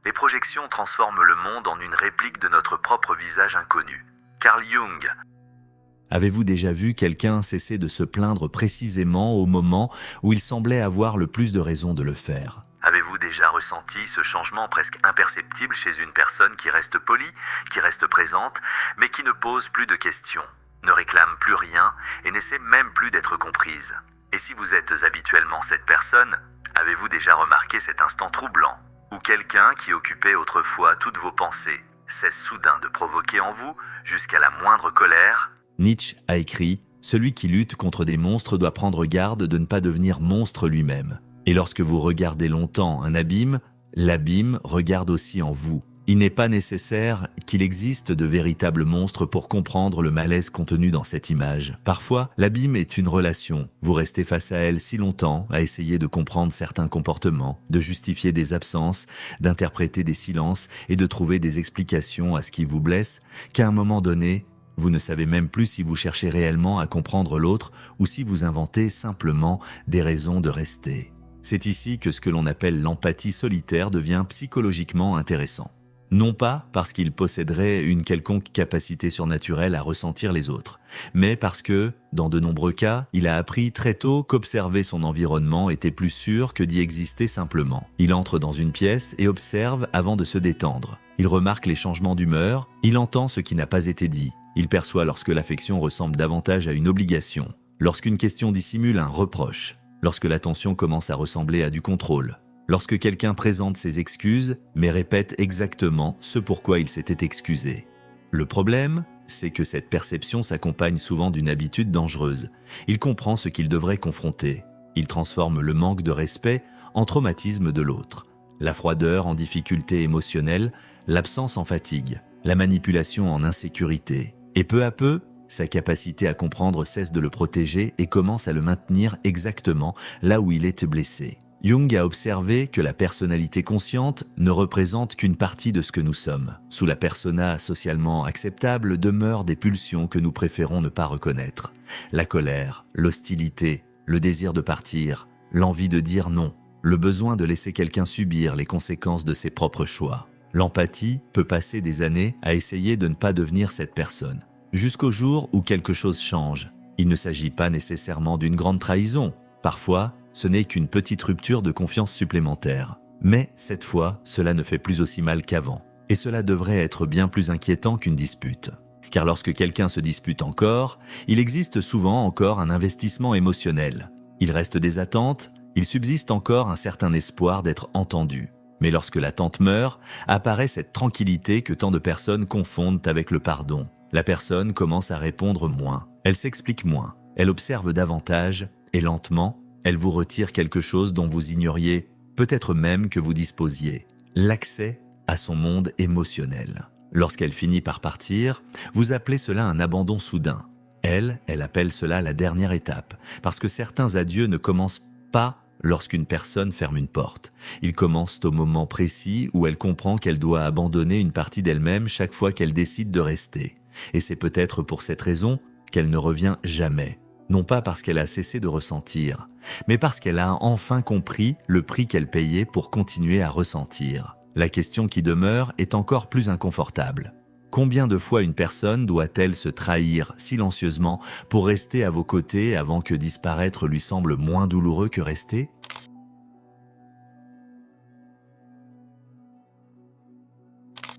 Les projections transforment le monde en une réplique de notre propre visage inconnu. Carl Jung. Avez-vous déjà vu quelqu'un cesser de se plaindre précisément au moment où il semblait avoir le plus de raisons de le faire ? Avez-vous déjà ressenti ce changement presque imperceptible chez une personne qui reste polie, qui reste présente, mais qui ne pose plus de questions, ne réclame plus rien et n'essaie même plus d'être comprise ? Et si vous êtes habituellement cette personne, avez-vous déjà remarqué cet instant troublant, où quelqu'un qui occupait autrefois toutes vos pensées cesse soudain de provoquer en vous, jusqu'à la moindre colère ? Nietzsche a écrit « Celui qui lutte contre des monstres doit prendre garde de ne pas devenir monstre lui-même. Et lorsque vous regardez longtemps un abîme, l'abîme regarde aussi en vous. Il n'est pas nécessaire qu'il existe de véritables monstres pour comprendre le malaise contenu dans cette image. Parfois, l'abîme est une relation. Vous restez face à elle si longtemps à essayer de comprendre certains comportements, de justifier des absences, d'interpréter des silences et de trouver des explications à ce qui vous blesse, qu'à un moment donné, vous ne savez même plus si vous cherchez réellement à comprendre l'autre ou si vous inventez simplement des raisons de rester. C'est ici que ce que l'on appelle l'empathie solitaire devient psychologiquement intéressant. Non pas parce qu'il posséderait une quelconque capacité surnaturelle à ressentir les autres, mais parce que, dans de nombreux cas, il a appris très tôt qu'observer son environnement était plus sûr que d'y exister simplement. Il entre dans une pièce et observe avant de se détendre. Il remarque les changements d'humeur, il entend ce qui n'a pas été dit. Il perçoit lorsque l'affection ressemble davantage à une obligation, lorsqu'une question dissimule un reproche, lorsque l'attention commence à ressembler à du contrôle, lorsque quelqu'un présente ses excuses mais répète exactement ce pourquoi il s'était excusé. Le problème, c'est que cette perception s'accompagne souvent d'une habitude dangereuse. Il comprend ce qu'il devrait confronter. Il transforme le manque de respect en traumatisme de l'autre, la froideur en difficulté émotionnelle, l'absence en fatigue, la manipulation en insécurité. Et peu à peu, sa capacité à comprendre cesse de le protéger et commence à le maintenir exactement là où il est blessé. Jung a observé que la personnalité consciente ne représente qu'une partie de ce que nous sommes. Sous la persona socialement acceptable demeurent des pulsions que nous préférons ne pas reconnaître. La colère, l'hostilité, le désir de partir, l'envie de dire non, le besoin de laisser quelqu'un subir les conséquences de ses propres choix. L'empathie peut passer des années à essayer de ne pas devenir cette personne, jusqu'au jour où quelque chose change. Il ne s'agit pas nécessairement d'une grande trahison. Parfois, ce n'est qu'une petite rupture de confiance supplémentaire. Mais cette fois, cela ne fait plus aussi mal qu'avant. Et cela devrait être bien plus inquiétant qu'une dispute. Car lorsque quelqu'un se dispute encore, il existe souvent encore un investissement émotionnel. Il reste des attentes, il subsiste encore un certain espoir d'être entendu. Mais lorsque l'attente meurt, apparaît cette tranquillité que tant de personnes confondent avec le pardon. La personne commence à répondre moins, elle s'explique moins, elle observe davantage et lentement, elle vous retire quelque chose dont vous ignoriez, peut-être même que vous disposiez, l'accès à son monde émotionnel. Lorsqu'elle finit par partir, vous appelez cela un abandon soudain. Elle appelle cela la dernière étape, parce que certains adieux ne commencent pas lorsqu'une personne ferme une porte. Ils commencent au moment précis où elle comprend qu'elle doit abandonner une partie d'elle-même chaque fois qu'elle décide de rester. Et c'est peut-être pour cette raison qu'elle ne revient jamais. Non pas parce qu'elle a cessé de ressentir, mais parce qu'elle a enfin compris le prix qu'elle payait pour continuer à ressentir. La question qui demeure est encore plus inconfortable. Combien de fois une personne doit-elle se trahir silencieusement pour rester à vos côtés avant que disparaître lui semble moins douloureux que rester ?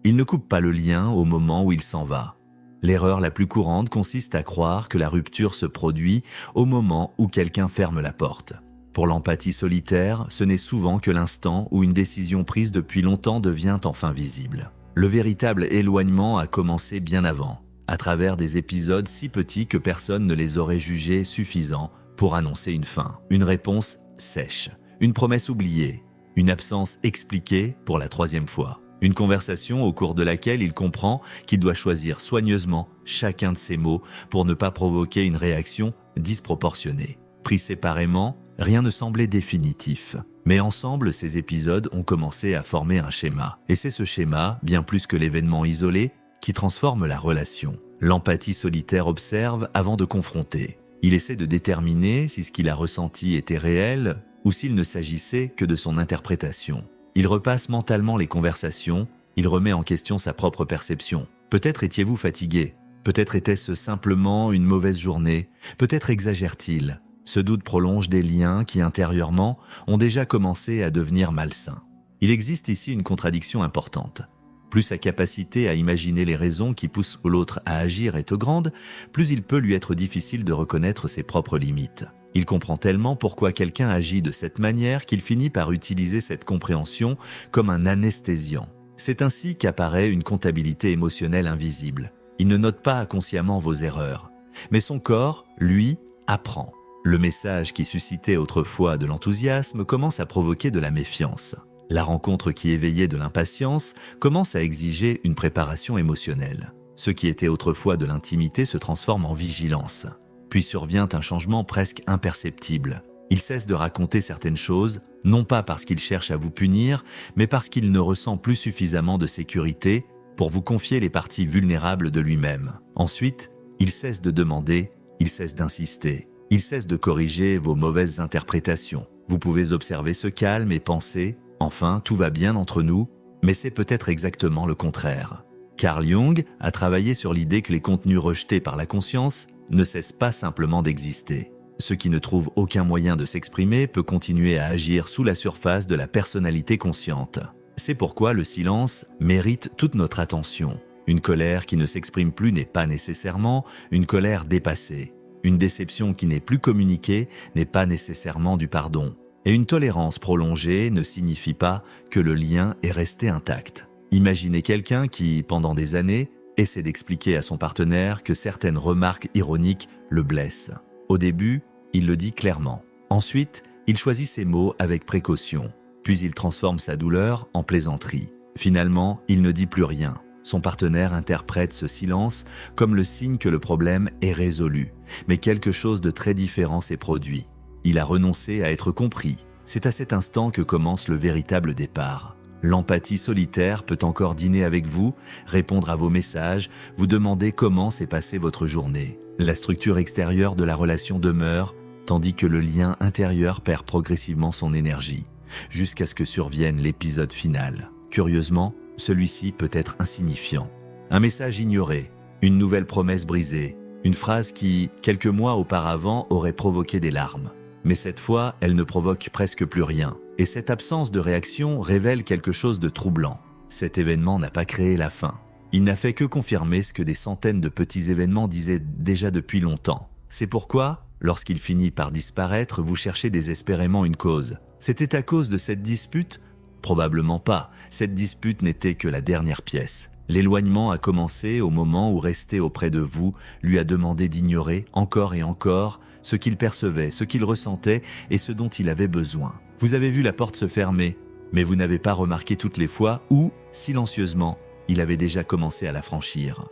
Il ne coupe pas le lien au moment où il s'en va. L'erreur la plus courante consiste à croire que la rupture se produit au moment où quelqu'un ferme la porte. Pour l'empathie solitaire, ce n'est souvent que l'instant où une décision prise depuis longtemps devient enfin visible. Le véritable éloignement a commencé bien avant, à travers des épisodes si petits que personne ne les aurait jugés suffisants pour annoncer une fin. Une réponse sèche, une promesse oubliée, une absence expliquée pour la troisième fois. Une conversation au cours de laquelle il comprend qu'il doit choisir soigneusement chacun de ses mots pour ne pas provoquer une réaction disproportionnée. Pris séparément, rien ne semblait définitif. Mais ensemble, ces épisodes ont commencé à former un schéma. Et c'est ce schéma, bien plus que l'événement isolé, qui transforme la relation. L'empathie solitaire observe avant de confronter. Il essaie de déterminer si ce qu'il a ressenti était réel ou s'il ne s'agissait que de son interprétation. Il repasse mentalement les conversations, il remet en question sa propre perception. Peut-être étiez-vous fatigué, peut-être était-ce simplement une mauvaise journée, peut-être exagère-t-il. Ce doute prolonge des liens qui, intérieurement, ont déjà commencé à devenir malsains. Il existe ici une contradiction importante. Plus sa capacité à imaginer les raisons qui poussent l'autre à agir est grande, plus il peut lui être difficile de reconnaître ses propres limites. Il comprend tellement pourquoi quelqu'un agit de cette manière qu'il finit par utiliser cette compréhension comme un anesthésiant. C'est ainsi qu'apparaît une comptabilité émotionnelle invisible. Il ne note pas consciemment vos erreurs, mais son corps, lui, apprend. Le message qui suscitait autrefois de l'enthousiasme commence à provoquer de la méfiance. La rencontre qui éveillait de l'impatience commence à exiger une préparation émotionnelle. Ce qui était autrefois de l'intimité se transforme en vigilance. Puis survient un changement presque imperceptible. Il cesse de raconter certaines choses, non pas parce qu'il cherche à vous punir, mais parce qu'il ne ressent plus suffisamment de sécurité pour vous confier les parties vulnérables de lui-même. Ensuite, il cesse de demander, il cesse d'insister. Il cesse de corriger vos mauvaises interprétations. Vous pouvez observer ce calme et penser « Enfin, tout va bien entre nous », mais c'est peut-être exactement le contraire. Carl Jung a travaillé sur l'idée que les contenus rejetés par la conscience ne cessent pas simplement d'exister. Ce qui ne trouve aucun moyen de s'exprimer peut continuer à agir sous la surface de la personnalité consciente. C'est pourquoi le silence mérite toute notre attention. Une colère qui ne s'exprime plus n'est pas nécessairement une colère dépassée. Une déception qui n'est plus communiquée n'est pas nécessairement du pardon. Et une tolérance prolongée ne signifie pas que le lien est resté intact. Imaginez quelqu'un qui, pendant des années, essaie d'expliquer à son partenaire que certaines remarques ironiques le blessent. Au début, il le dit clairement. Ensuite, il choisit ses mots avec précaution. Puis il transforme sa douleur en plaisanterie. Finalement, il ne dit plus rien. Son partenaire interprète ce silence comme le signe que le problème est résolu, mais quelque chose de très différent s'est produit. Il a renoncé à être compris. C'est à cet instant que commence le véritable départ. L'empathie solitaire peut encore dîner avec vous, répondre à vos messages, vous demander comment s'est passée votre journée. La structure extérieure de la relation demeure, tandis que le lien intérieur perd progressivement son énergie, jusqu'à ce que survienne l'épisode final. Curieusement, celui-ci peut être insignifiant. Un message ignoré, une nouvelle promesse brisée, une phrase qui, quelques mois auparavant, aurait provoqué des larmes. Mais cette fois, elle ne provoque presque plus rien. Et cette absence de réaction révèle quelque chose de troublant. Cet événement n'a pas créé la fin. Il n'a fait que confirmer ce que des centaines de petits événements disaient déjà depuis longtemps. C'est pourquoi, lorsqu'il finit par disparaître, vous cherchez désespérément une cause. C'était à cause de cette dispute ? Probablement pas. Cette dispute n'était que la dernière pièce. L'éloignement a commencé au moment où rester auprès de vous lui a demandé d'ignorer encore et encore ce qu'il percevait, ce qu'il ressentait et ce dont il avait besoin. Vous avez vu la porte se fermer, mais vous n'avez pas remarqué toutes les fois où, silencieusement, il avait déjà commencé à la franchir.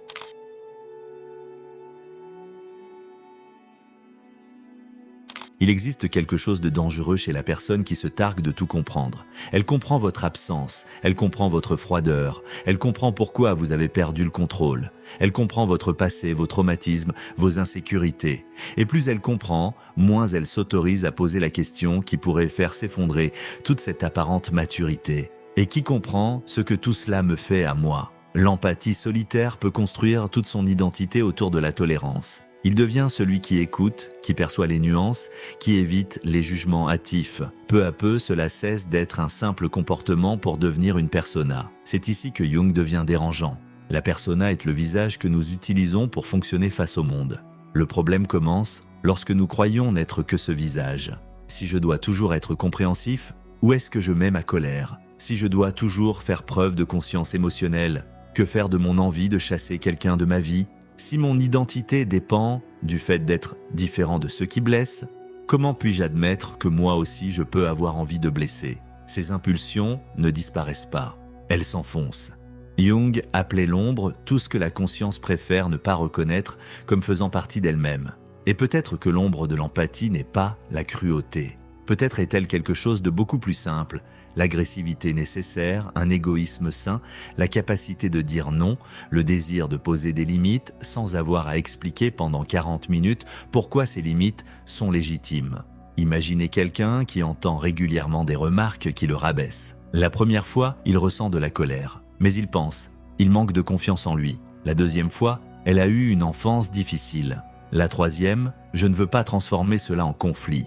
Il existe quelque chose de dangereux chez la personne qui se targue de tout comprendre. Elle comprend votre absence, elle comprend votre froideur, elle comprend pourquoi vous avez perdu le contrôle. Elle comprend votre passé, vos traumatismes, vos insécurités. Et plus elle comprend, moins elle s'autorise à poser la question qui pourrait faire s'effondrer toute cette apparente maturité. Et qui comprend ce que tout cela me fait à moi? L'empathie solitaire peut construire toute son identité autour de la tolérance. Il devient celui qui écoute, qui perçoit les nuances, qui évite les jugements hâtifs. Peu à peu, cela cesse d'être un simple comportement pour devenir une persona. C'est ici que Jung devient dérangeant. La persona est le visage que nous utilisons pour fonctionner face au monde. Le problème commence lorsque nous croyons n'être que ce visage. Si je dois toujours être compréhensif, où est-ce que je mets ma colère? Si je dois toujours faire preuve de conscience émotionnelle, que faire de mon envie de chasser quelqu'un de ma vie? Si mon identité dépend du fait d'être différent de ceux qui blessent, comment puis-je admettre que moi aussi je peux avoir envie de blesser? Ces impulsions ne disparaissent pas, elles s'enfoncent. Jung appelait l'ombre tout ce que la conscience préfère ne pas reconnaître comme faisant partie d'elle-même. Et peut-être que l'ombre de l'empathie n'est pas la cruauté. Peut-être est-elle quelque chose de beaucoup plus simple, l'agressivité nécessaire, un égoïsme sain, la capacité de dire non, le désir de poser des limites sans avoir à expliquer pendant 40 minutes pourquoi ces limites sont légitimes. Imaginez quelqu'un qui entend régulièrement des remarques qui le rabaissent. La première fois, il ressent de la colère, mais il pense, il manque de confiance en lui. La deuxième fois, elle a eu une enfance difficile. La troisième, je ne veux pas transformer cela en conflit.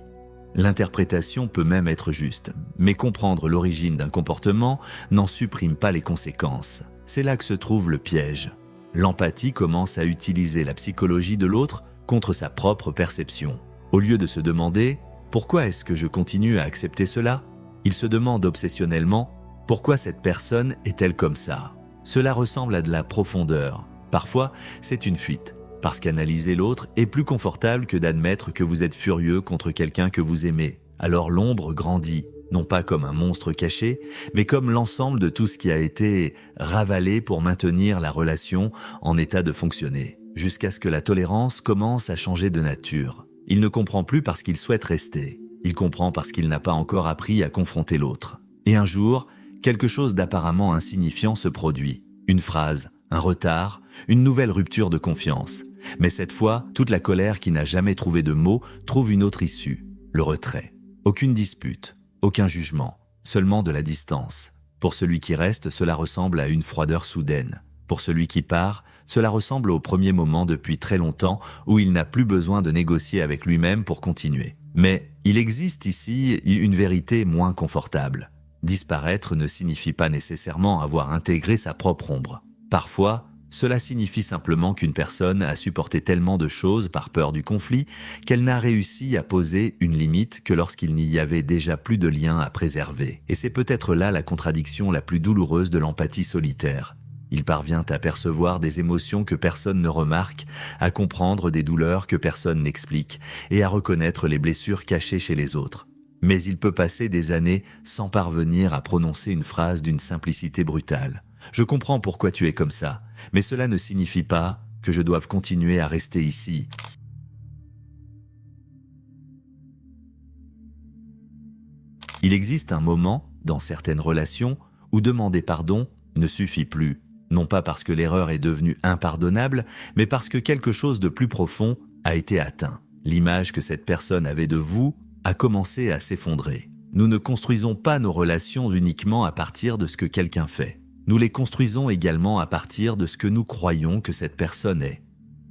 L'interprétation peut même être juste, mais comprendre l'origine d'un comportement n'en supprime pas les conséquences. C'est là que se trouve le piège. L'empathie commence à utiliser la psychologie de l'autre contre sa propre perception. Au lieu de se demander « Pourquoi est-ce que je continue à accepter cela ?», il se demande obsessionnellement « Pourquoi cette personne est-elle comme ça ?» Cela ressemble à de la profondeur. Parfois, c'est une fuite, parce qu'analyser l'autre est plus confortable que d'admettre que vous êtes furieux contre quelqu'un que vous aimez. Alors l'ombre grandit, non pas comme un monstre caché, mais comme l'ensemble de tout ce qui a été ravalé pour maintenir la relation en état de fonctionner, jusqu'à ce que la tolérance commence à changer de nature. Il ne comprend plus parce qu'il souhaite rester. Il comprend parce qu'il n'a pas encore appris à confronter l'autre. Et un jour, quelque chose d'apparemment insignifiant se produit. Une phrase, un retard, une nouvelle rupture de confiance. Mais cette fois, toute la colère qui n'a jamais trouvé de mots trouve une autre issue, le retrait. Aucune dispute, aucun jugement, seulement de la distance. Pour celui qui reste, cela ressemble à une froideur soudaine. Pour celui qui part, cela ressemble au premier moment depuis très longtemps où il n'a plus besoin de négocier avec lui-même pour continuer. Mais il existe ici une vérité moins confortable. Disparaître ne signifie pas nécessairement avoir intégré sa propre ombre. Parfois, cela signifie simplement qu'une personne a supporté tellement de choses par peur du conflit qu'elle n'a réussi à poser une limite que lorsqu'il n'y avait déjà plus de lien à préserver. Et c'est peut-être là la contradiction la plus douloureuse de l'empathie solitaire. Il parvient à percevoir des émotions que personne ne remarque, à comprendre des douleurs que personne n'explique et à reconnaître les blessures cachées chez les autres. Mais il peut passer des années sans parvenir à prononcer une phrase d'une simplicité brutale. « Je comprends pourquoi tu es comme ça, mais cela ne signifie pas que je doive continuer à rester ici. » Il existe un moment, dans certaines relations, où demander pardon ne suffit plus. Non pas parce que l'erreur est devenue impardonnable, mais parce que quelque chose de plus profond a été atteint. L'image que cette personne avait de vous a commencé à s'effondrer. Nous ne construisons pas nos relations uniquement à partir de ce que quelqu'un fait. Nous les construisons également à partir de ce que nous croyons que cette personne est.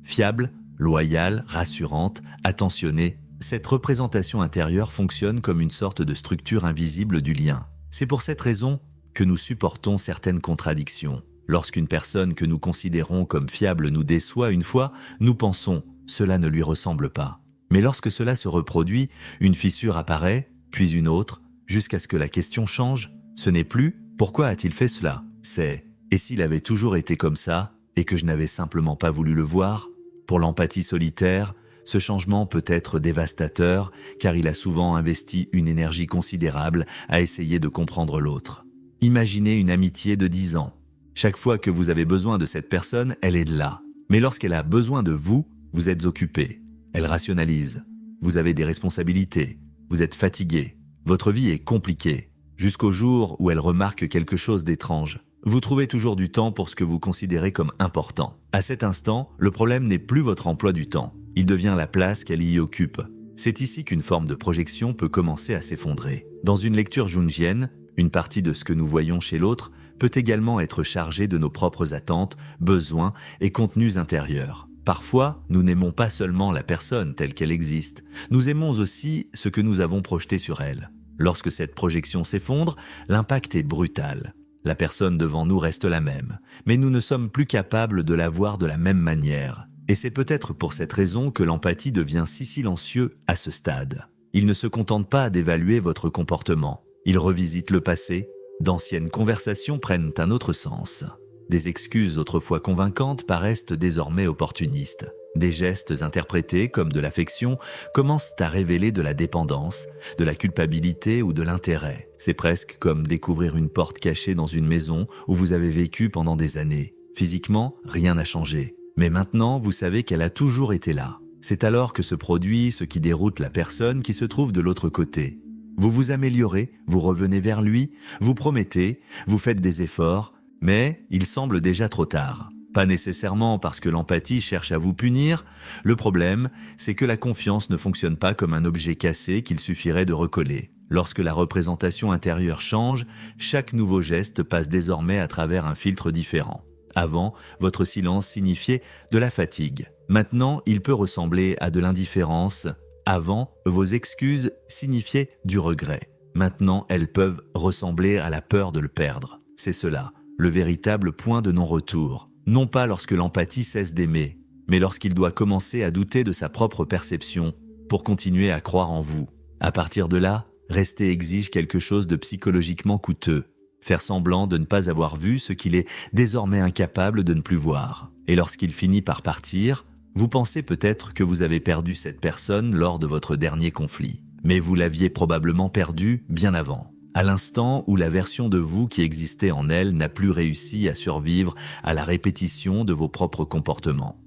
Fiable, loyale, rassurante, attentionnée, cette représentation intérieure fonctionne comme une sorte de structure invisible du lien. C'est pour cette raison que nous supportons certaines contradictions. Lorsqu'une personne que nous considérons comme fiable nous déçoit une fois, nous pensons « cela ne lui ressemble pas ». Mais lorsque cela se reproduit, une fissure apparaît, puis une autre, jusqu'à ce que la question change. Ce n'est plus « pourquoi a-t-il fait cela ?» C'est « et s'il avait toujours été comme ça et que je n'avais simplement pas voulu le voir ?» Pour l'empathie solitaire, ce changement peut être dévastateur car il a souvent investi une énergie considérable à essayer de comprendre l'autre. Imaginez une amitié de 10 ans. Chaque fois que vous avez besoin de cette personne, elle est là. Mais lorsqu'elle a besoin de vous, vous êtes occupé. Elle rationalise. Vous avez des responsabilités. Vous êtes fatigué. Votre vie est compliquée. Jusqu'au jour où elle remarque quelque chose d'étrange. Vous trouvez toujours du temps pour ce que vous considérez comme important. À cet instant, le problème n'est plus votre emploi du temps. Il devient la place qu'elle y occupe. C'est ici qu'une forme de projection peut commencer à s'effondrer. Dans une lecture jungienne, une partie de ce que nous voyons chez l'autre peut également être chargée de nos propres attentes, besoins et contenus intérieurs. Parfois, nous n'aimons pas seulement la personne telle qu'elle existe, nous aimons aussi ce que nous avons projeté sur elle. Lorsque cette projection s'effondre, l'impact est brutal. La personne devant nous reste la même, mais nous ne sommes plus capables de la voir de la même manière. Et c'est peut-être pour cette raison que l'empathie devient si silencieux à ce stade. Il ne se contente pas d'évaluer votre comportement. Il revisite le passé. D'anciennes conversations prennent un autre sens. Des excuses autrefois convaincantes paraissent désormais opportunistes. Des gestes interprétés comme de l'affection commencent à révéler de la dépendance, de la culpabilité ou de l'intérêt. C'est presque comme découvrir une porte cachée dans une maison où vous avez vécu pendant des années. Physiquement, rien n'a changé. Mais maintenant, vous savez qu'elle a toujours été là. C'est alors que se produit ce qui déroute la personne qui se trouve de l'autre côté. Vous vous améliorez, vous revenez vers lui, vous promettez, vous faites des efforts, mais il semble déjà trop tard. Pas nécessairement parce que l'empathie cherche à vous punir, le problème, c'est que la confiance ne fonctionne pas comme un objet cassé qu'il suffirait de recoller. Lorsque la représentation intérieure change, chaque nouveau geste passe désormais à travers un filtre différent. Avant, votre silence signifiait de la fatigue. Maintenant, il peut ressembler à de l'indifférence. Avant, vos excuses signifiaient du regret. Maintenant, elles peuvent ressembler à la peur de le perdre. C'est cela, le véritable point de non-retour. Non pas lorsque l'empathie cesse d'aimer, mais lorsqu'il doit commencer à douter de sa propre perception pour continuer à croire en vous. À partir de là, rester exige quelque chose de psychologiquement coûteux. Faire semblant de ne pas avoir vu ce qu'il est désormais incapable de ne plus voir. Et lorsqu'il finit par partir, vous pensez peut-être que vous avez perdu cette personne lors de votre dernier conflit. Mais vous l'aviez probablement perdue bien avant. À l'instant où la version de vous qui existait en elle n'a plus réussi à survivre à la répétition de vos propres comportements.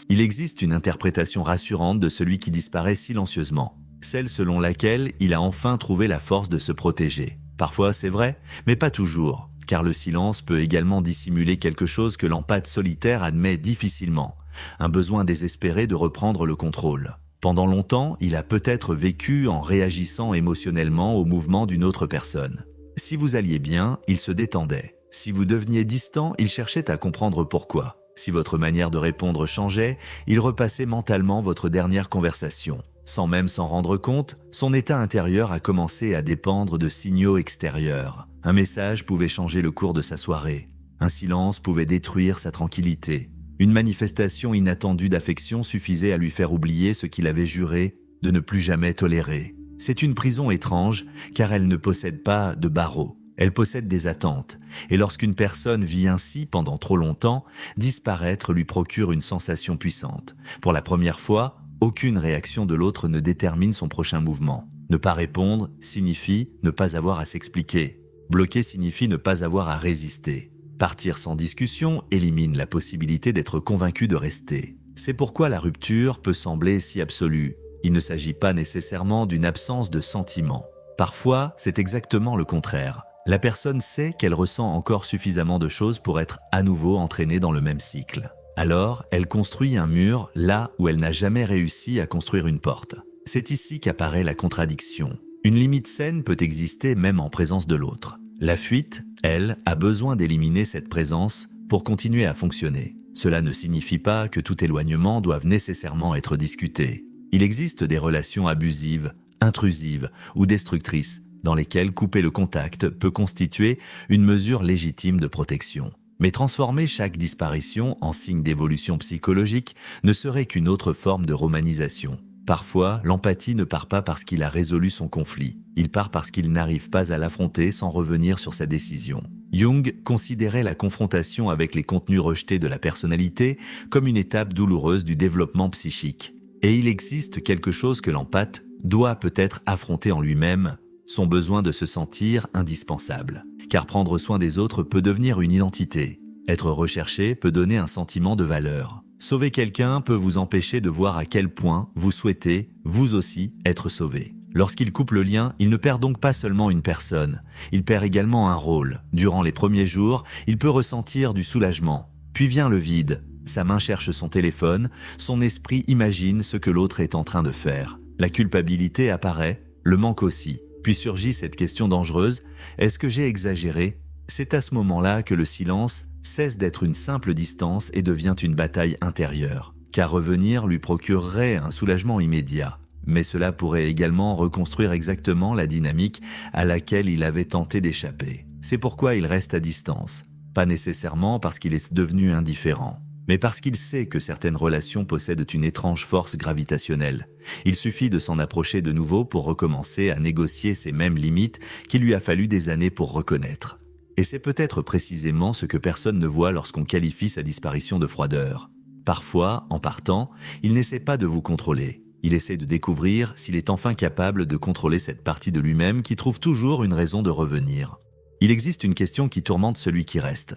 Il existe une interprétation rassurante de celui qui disparaît silencieusement, celle selon laquelle il a enfin trouvé la force de se protéger. Parfois c'est vrai, mais pas toujours, car le silence peut également dissimuler quelque chose que l'empathe solitaire admet difficilement, un besoin désespéré de reprendre le contrôle. Pendant longtemps, il a peut-être vécu en réagissant émotionnellement au mouvement d'une autre personne. Si vous alliez bien, il se détendait. Si vous deveniez distant, il cherchait à comprendre pourquoi. Si votre manière de répondre changeait, il repassait mentalement votre dernière conversation. Sans même s'en rendre compte, son état intérieur a commencé à dépendre de signaux extérieurs. Un message pouvait changer le cours de sa soirée. Un silence pouvait détruire sa tranquillité. Une manifestation inattendue d'affection suffisait à lui faire oublier ce qu'il avait juré de ne plus jamais tolérer. C'est une prison étrange, car elle ne possède pas de barreaux. Elle possède des attentes, et lorsqu'une personne vit ainsi pendant trop longtemps, disparaître lui procure une sensation puissante. Pour la première fois, aucune réaction de l'autre ne détermine son prochain mouvement. Ne pas répondre signifie ne pas avoir à s'expliquer. Bloquer signifie ne pas avoir à résister. Partir sans discussion élimine la possibilité d'être convaincu de rester. C'est pourquoi la rupture peut sembler si absolue. Il ne s'agit pas nécessairement d'une absence de sentiment. Parfois, c'est exactement le contraire. La personne sait qu'elle ressent encore suffisamment de choses pour être à nouveau entraînée dans le même cycle. Alors, elle construit un mur là où elle n'a jamais réussi à construire une porte. C'est ici qu'apparaît la contradiction. Une limite saine peut exister même en présence de l'autre. La fuite, elle, a besoin d'éliminer cette présence pour continuer à fonctionner. Cela ne signifie pas que tout éloignement doive nécessairement être discuté. Il existe des relations abusives, intrusives ou destructrices dans lesquelles couper le contact peut constituer une mesure légitime de protection. Mais transformer chaque disparition en signe d'évolution psychologique ne serait qu'une autre forme de romanisation. Parfois, l'empathie ne part pas parce qu'il a résolu son conflit. Il part parce qu'il n'arrive pas à l'affronter sans revenir sur sa décision. Jung considérait la confrontation avec les contenus rejetés de la personnalité comme une étape douloureuse du développement psychique. Et il existe quelque chose que l'empathe doit peut-être affronter en lui-même, son besoin de se sentir indispensable. Car prendre soin des autres peut devenir une identité. Être recherché peut donner un sentiment de valeur. Sauver quelqu'un peut vous empêcher de voir à quel point vous souhaitez, vous aussi, être sauvé. Lorsqu'il coupe le lien, il ne perd donc pas seulement une personne, il perd également un rôle. Durant les premiers jours, il peut ressentir du soulagement. Puis vient le vide. Sa main cherche son téléphone, son esprit imagine ce que l'autre est en train de faire. La culpabilité apparaît, le manque aussi. Puis surgit cette question dangereuse, est-ce que j'ai exagéré ? C'est à ce moment-là que le silence cesse d'être une simple distance et devient une bataille intérieure. Car revenir lui procurerait un soulagement immédiat. Mais cela pourrait également reconstruire exactement la dynamique à laquelle il avait tenté d'échapper. C'est pourquoi il reste à distance. Pas nécessairement parce qu'il est devenu indifférent, mais parce qu'il sait que certaines relations possèdent une étrange force gravitationnelle. Il suffit de s'en approcher de nouveau pour recommencer à négocier ces mêmes limites qu'il lui a fallu des années pour reconnaître. Et c'est peut-être précisément ce que personne ne voit lorsqu'on qualifie sa disparition de froideur. Parfois, en partant, il n'essaie pas de vous contrôler. Il essaie de découvrir s'il est enfin capable de contrôler cette partie de lui-même qui trouve toujours une raison de revenir. Il existe une question qui tourmente celui qui reste.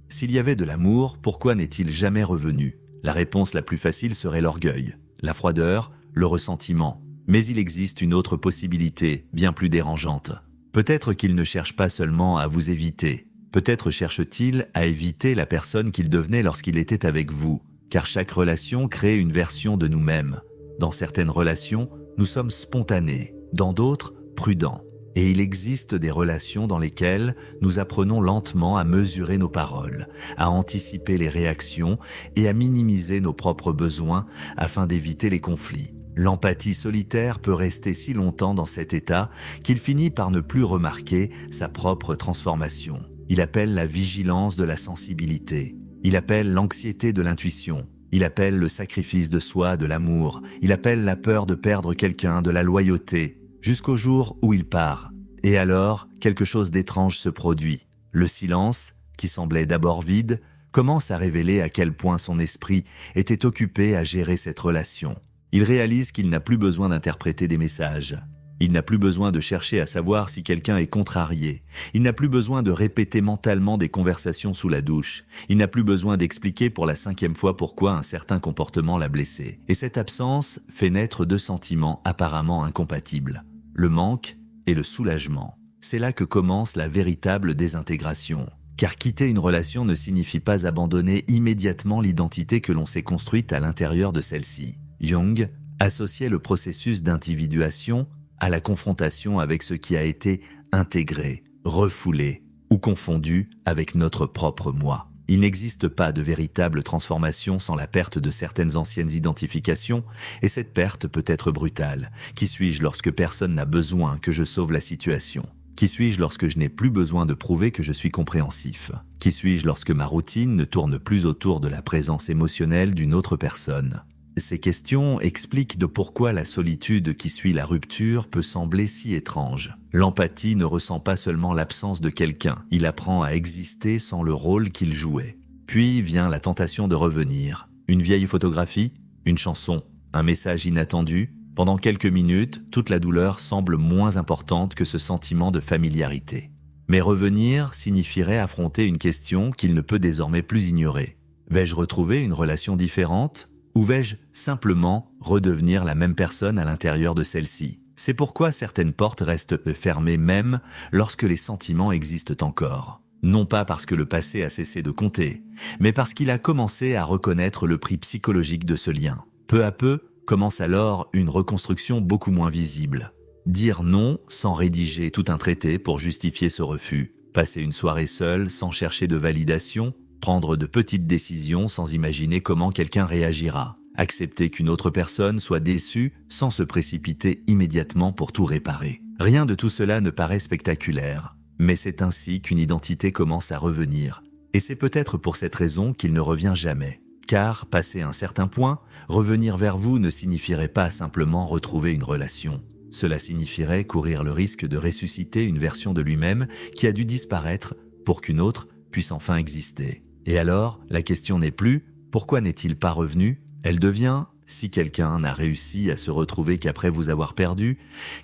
S'il y avait de l'amour, pourquoi n'est-il jamais revenu ? La réponse la plus facile serait l'orgueil, la froideur, le ressentiment. Mais il existe une autre possibilité, bien plus dérangeante. Peut-être qu'il ne cherche pas seulement à vous éviter. Peut-être cherche-t-il à éviter la personne qu'il devenait lorsqu'il était avec vous, car chaque relation crée une version de nous-mêmes. Dans certaines relations, nous sommes spontanés, dans d'autres, prudents. Et il existe des relations dans lesquelles nous apprenons lentement à mesurer nos paroles, à anticiper les réactions et à minimiser nos propres besoins afin d'éviter les conflits. L'empathie solitaire peut rester si longtemps dans cet état qu'il finit par ne plus remarquer sa propre transformation. Il appelle la vigilance de la sensibilité. Il appelle l'anxiété de l'intuition. Il appelle le sacrifice de soi de l'amour. Il appelle la peur de perdre quelqu'un de la loyauté, jusqu'au jour où il part. Et alors, quelque chose d'étrange se produit. Le silence, qui semblait d'abord vide, commence à révéler à quel point son esprit était occupé à gérer cette relation. Il réalise qu'il n'a plus besoin d'interpréter des messages. Il n'a plus besoin de chercher à savoir si quelqu'un est contrarié. Il n'a plus besoin de répéter mentalement des conversations sous la douche. Il n'a plus besoin d'expliquer pour la 5e fois pourquoi un certain comportement l'a blessé. Et cette absence fait naître 2 sentiments apparemment incompatibles. Le manque et le soulagement. C'est là que commence la véritable désintégration. Car quitter une relation ne signifie pas abandonner immédiatement l'identité que l'on s'est construite à l'intérieur de celle-ci. Jung associait le processus d'individuation à la confrontation avec ce qui a été intégré, refoulé ou confondu avec notre propre moi. Il n'existe pas de véritable transformation sans la perte de certaines anciennes identifications, et cette perte peut être brutale. Qui suis-je lorsque personne n'a besoin que je sauve la situation ? Qui suis-je lorsque je n'ai plus besoin de prouver que je suis compréhensif ? Qui suis-je lorsque ma routine ne tourne plus autour de la présence émotionnelle d'une autre personne ? Ces questions expliquent de pourquoi la solitude qui suit la rupture peut sembler si étrange. L'empathie ne ressent pas seulement l'absence de quelqu'un, il apprend à exister sans le rôle qu'il jouait. Puis vient la tentation de revenir. Une vieille photographie, une chanson, un message inattendu. Pendant quelques minutes, toute la douleur semble moins importante que ce sentiment de familiarité. Mais revenir signifierait affronter une question qu'il ne peut désormais plus ignorer. Vais-je retrouver une relation différente ? Ou vais-je simplement redevenir la même personne à l'intérieur de celle-ci ? C'est pourquoi certaines portes restent fermées même lorsque les sentiments existent encore. Non pas parce que le passé a cessé de compter, mais parce qu'il a commencé à reconnaître le prix psychologique de ce lien. Peu à peu, commence alors une reconstruction beaucoup moins visible. Dire non sans rédiger tout un traité pour justifier ce refus. Passer une soirée seule sans chercher de validation. Prendre de petites décisions sans imaginer comment quelqu'un réagira. Accepter qu'une autre personne soit déçue sans se précipiter immédiatement pour tout réparer. Rien de tout cela ne paraît spectaculaire, mais c'est ainsi qu'une identité commence à revenir. Et c'est peut-être pour cette raison qu'il ne revient jamais. Car, passé un certain point, revenir vers vous ne signifierait pas simplement retrouver une relation. Cela signifierait courir le risque de ressusciter une version de lui-même qui a dû disparaître pour qu'une autre puisse enfin exister. Et alors, la question n'est plus « pourquoi n'est-il pas revenu ?» Elle devient « si quelqu'un n'a réussi à se retrouver qu'après vous avoir perdu,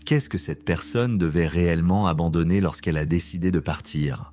qu'est-ce que cette personne devait réellement abandonner lorsqu'elle a décidé de partir ?»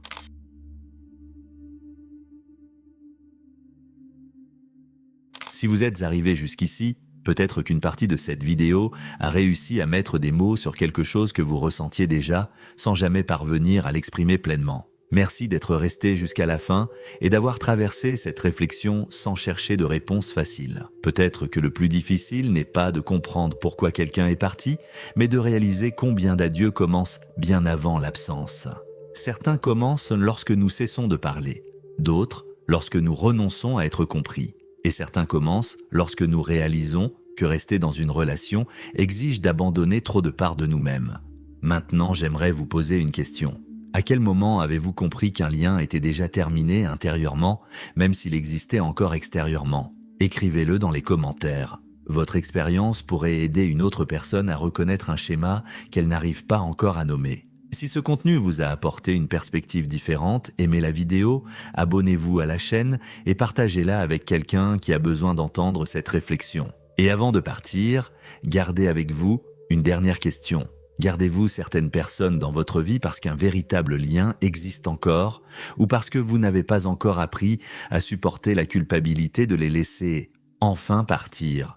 Si vous êtes arrivé jusqu'ici, peut-être qu'une partie de cette vidéo a réussi à mettre des mots sur quelque chose que vous ressentiez déjà sans jamais parvenir à l'exprimer pleinement. Merci d'être resté jusqu'à la fin et d'avoir traversé cette réflexion sans chercher de réponse facile. Peut-être que le plus difficile n'est pas de comprendre pourquoi quelqu'un est parti, mais de réaliser combien d'adieux commencent bien avant l'absence. Certains commencent lorsque nous cessons de parler, d'autres lorsque nous renonçons à être compris, et certains commencent lorsque nous réalisons que rester dans une relation exige d'abandonner trop de parts de nous-mêmes. Maintenant, j'aimerais vous poser une question. À quel moment avez-vous compris qu'un lien était déjà terminé intérieurement, même s'il existait encore extérieurement ? Écrivez-le dans les commentaires. Votre expérience pourrait aider une autre personne à reconnaître un schéma qu'elle n'arrive pas encore à nommer. Si ce contenu vous a apporté une perspective différente, aimez la vidéo, abonnez-vous à la chaîne et partagez-la avec quelqu'un qui a besoin d'entendre cette réflexion. Et avant de partir, gardez avec vous une dernière question. Gardez-vous certaines personnes dans votre vie parce qu'un véritable lien existe encore ou parce que vous n'avez pas encore appris à supporter la culpabilité de les laisser enfin partir ?